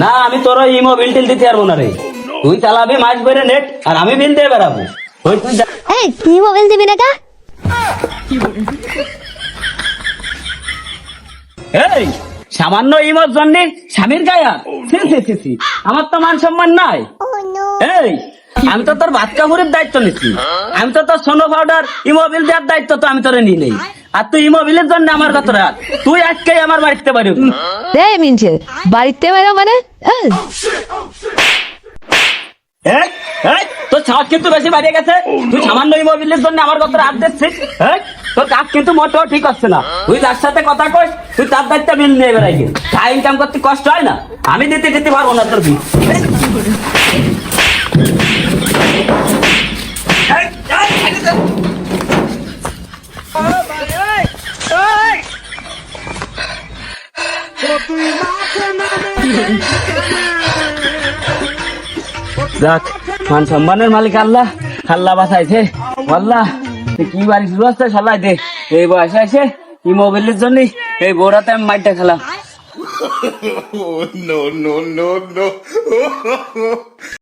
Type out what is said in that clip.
না আমি তোর ইমো বিল টিল দিতে পারবো না রে। তুই চালাবি মাস ভরে নেট আর আমি বিল দিয়ে বেড়াবো। ওই তুই এই তুই মোবাইল দিবি না কা? এই সামান্য ইমোর জন্য স্বামীর গায়া আমার তো মান সম্মান নাই। এই আমি তো তোর বাচ্চা ভরির দায়িত্ব নিচ্ছি, আমি তো তোর সোনো পাউডার ইমোবিল দেওয়ার দায়িত্ব তো আমি তোরে নিই নেই। আর তুই ইমোবিলের জন্য আমার কত রাত, তুই আজকে আমার বাড়িতে পারি। এই মিনছে বাড়িতে বাইরে মানে এই, এই, তোর ছাদ কিন্তু বেশি বাড়িয়ে গেছে। তুই সামান্য ইমোবিলের জন্য আমার কত রাত দিচ্ছিস। তোর কাজ কিন্তু মোটেও ঠিক হচ্ছে না। তুই তার সাথে কথা কইস, তুই তার দায়িত্ব বিল নিয়ে বেড়াই। যা ইনকাম করতে কষ্ট হয় না, আমি দিতে পারবো না তোর বিল। যাক, মান সম্মানের মালিক আল্লাহ, আল্লাহ বাঁচাইছে। আল্লাহ কি বাড়ি শুরু হচ্ছে সলাই দে। এই বয়সে আছে কি মোবাইলের জন্য এই বোরাতে আমি মাইটা খেলাম। No, no, no, no.